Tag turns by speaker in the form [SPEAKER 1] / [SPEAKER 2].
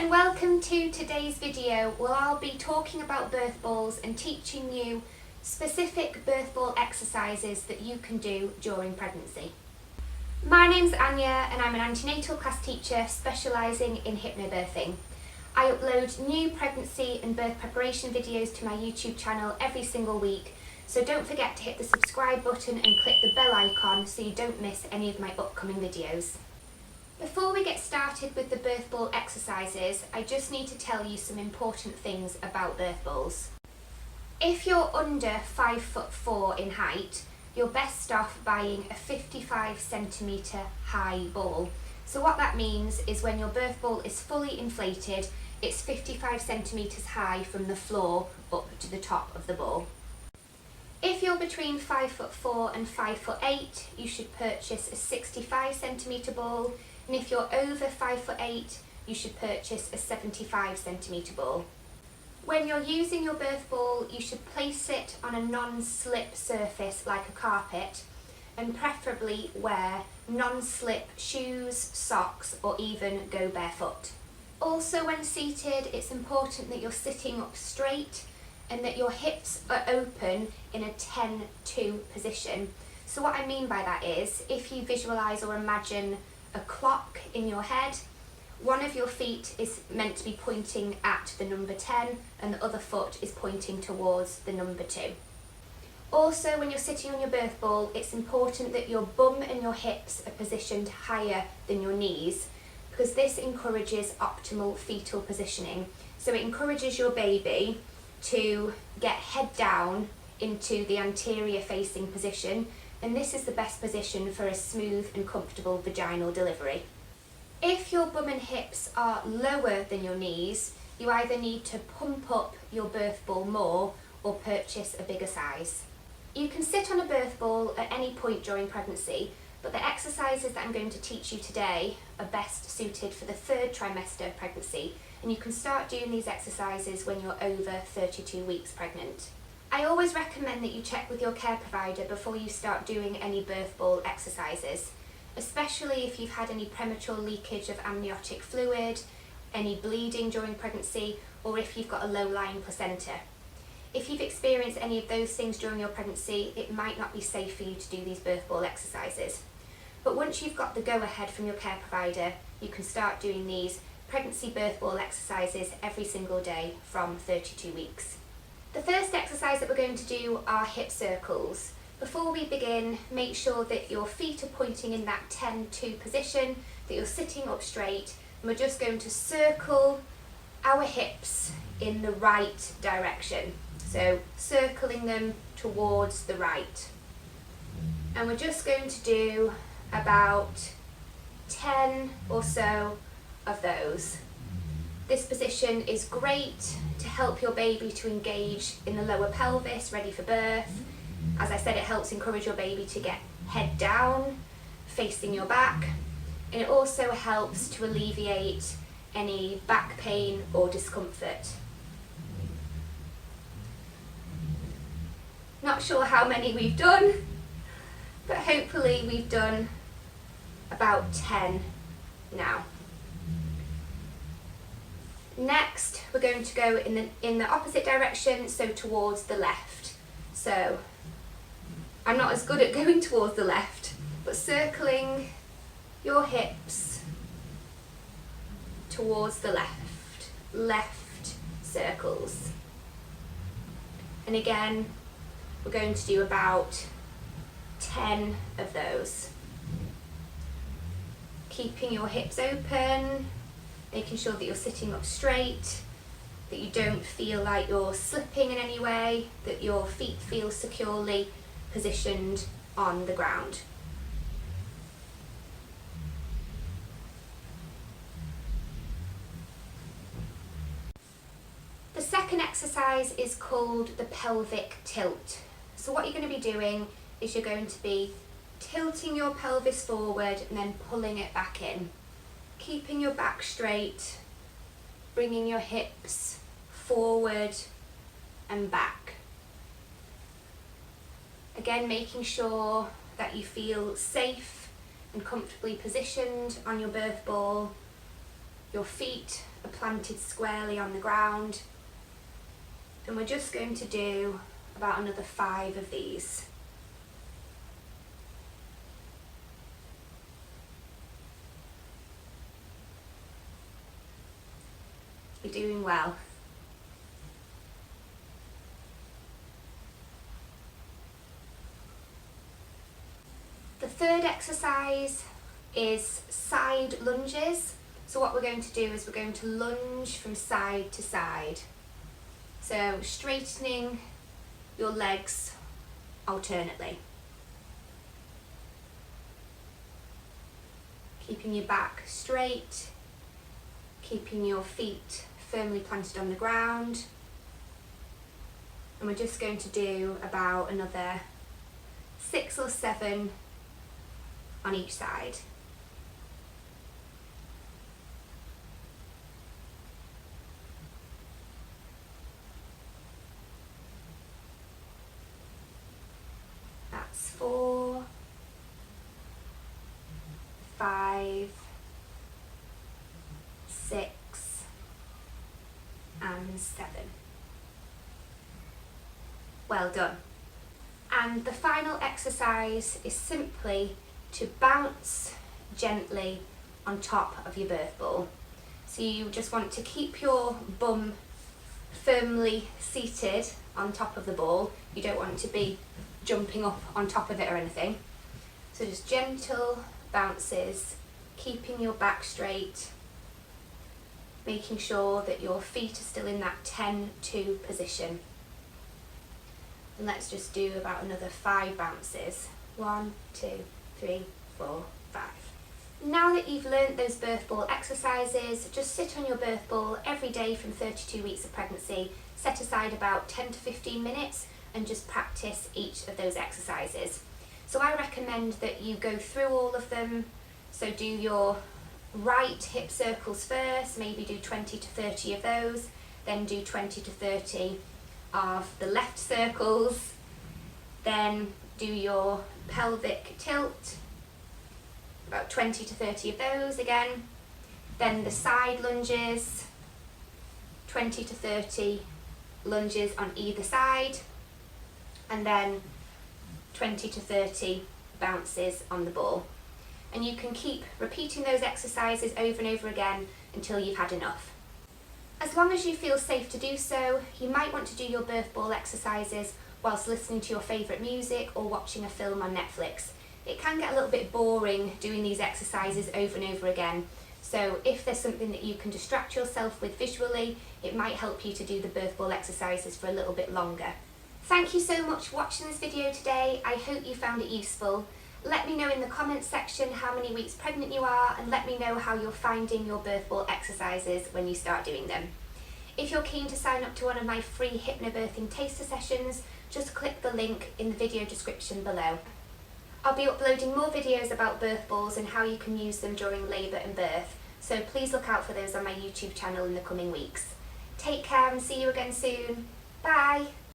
[SPEAKER 1] and welcome to today's video where I'll be talking about birth balls and teaching you specific birth ball exercises that you can do during pregnancy. My name's Anja and I'm an antenatal class teacher specialising in hypnobirthing. I upload new pregnancy and birth preparation videos to my YouTube channel every single week, so don't forget to hit the subscribe button and click the bell icon so you don't miss any of my upcoming videos. Before we get started with the birth ball exercises, I just need to tell you some important things about birth balls. If you're under 5'4" in height, you're best off buying a 55cm high ball. So what that means is when your birth ball is fully inflated, it's 55cm high from the floor up to the top of the ball. If you're between 5'4" and 5'8", you should purchase a 65cm ball. And if you're over 5'8", you should purchase a 75cm ball. When you're using your birth ball, you should place it on a non-slip surface like a carpet, and preferably wear non-slip shoes, socks, or even go barefoot. Also, when seated, it's important that you're sitting up straight and that your hips are open in a 10-2 position. So what I mean by that is, if you visualise or imagine a clock in your head, one of your feet is meant to be pointing at the number 10 and the other foot is pointing towards the number 2. Also, when you're sitting on your birth ball, it's important that your bum and your hips are positioned higher than your knees, because this encourages optimal fetal positioning. So it encourages your baby to get head down into the anterior facing position, and this is the best position for a smooth and comfortable vaginal delivery. If your bum and hips are lower than your knees, you either need to pump up your birth ball more or purchase a bigger size. You can sit on a birth ball at any point during pregnancy, but the exercises that I'm going to teach you today are best suited for the 3rd trimester of pregnancy, and you can start doing these exercises when you're over 32 weeks pregnant. I always recommend that you check with your care provider before you start doing any birth ball exercises, especially if you've had any premature leakage of amniotic fluid, any bleeding during pregnancy, or if you've got a low-lying placenta. If you've experienced any of those things during your pregnancy, it might not be safe for you to do these birth ball exercises. But once you've got the go-ahead from your care provider, you can start doing these pregnancy birth ball exercises every single day from 32 weeks. The first exercise that we're going to do are hip circles. Before we begin, make sure that your feet are pointing in that 10-2 position, that you're sitting up straight, and we're just going to circle our hips in the right direction. So circling them towards the right. And we're just going to do about 10 or so of those. This position is great to help your baby to engage in the lower pelvis, ready for birth. As I said, it helps encourage your baby to get head down, facing your back, and it also helps to alleviate any back pain or discomfort. Not sure how many we've done, but hopefully we've done about 10 now. Next, we're going to go in the opposite direction, so towards the left. So, I'm not as good at going towards the left, but circling your hips towards the left circles. And again, we're going to do about 10 of those. Keeping your hips open, making sure that you're sitting up straight, that you don't feel like you're slipping in any way, that your feet feel securely positioned on the ground. The second exercise is called the pelvic tilt. So what you're going to be doing is you're going to be tilting your pelvis forward and then pulling it back in. Keeping your back straight, bringing your hips forward and back. Again, making sure that you feel safe and comfortably positioned on your birth ball. Your feet are are planted squarely on the ground. And we're just going to do about another 5 of these. You're doing well. The third exercise is side lunges. So what we're going to do is we're going to lunge from side to side. So straightening your legs alternately. Keeping your back straight, keeping your feet firmly planted on the ground. And we're just going to do about another 6 or 7 on each side. That's 4, 5, 6, and 7. Well done. And the final exercise is simply to bounce gently on top of your birth ball. So you just want to keep your bum firmly seated on top of the ball. You don't want to be jumping up on top of it or anything. So just gentle bounces, keeping your back straight, making sure that your feet are still in that 10-2 position. And let's just do about another 5 bounces. 1, 2, 3, 4, 5. Now that you've learnt those birth ball exercises, just sit on your birth ball every day from 32 weeks of pregnancy, set aside about 10 to 15 minutes and just practice each of those exercises. So I recommend that you go through all of them. So do your right hip circles first, maybe do 20 to 30 of those, then do 20 to 30 of the left circles, then do your pelvic tilt, about 20 to 30 of those again, then the side lunges, 20 to 30 lunges on either side, and then 20 to 30 bounces on the ball. And you can keep repeating those exercises over and over again until you've had enough. As long as you feel safe to do so, you might want to do your birth ball exercises whilst listening to your favourite music or watching a film on Netflix. It can get a little bit boring doing these exercises over and over again, so if there's something that you can distract yourself with visually, it might help you to do the birth ball exercises for a little bit longer. Thank you so much for watching this video today. I hope you found it useful. Let me know in the comments section how many weeks pregnant you are, and let me know how you're finding your birth ball exercises when you start doing them. If you're keen to sign up to one of my free Hypnobirthing taster sessions, just click the link in the video description below. I'll be uploading more videos about birth balls and how you can use them during labour and birth, so please look out for those on my YouTube channel in the coming weeks. Take care and see you again soon. Bye!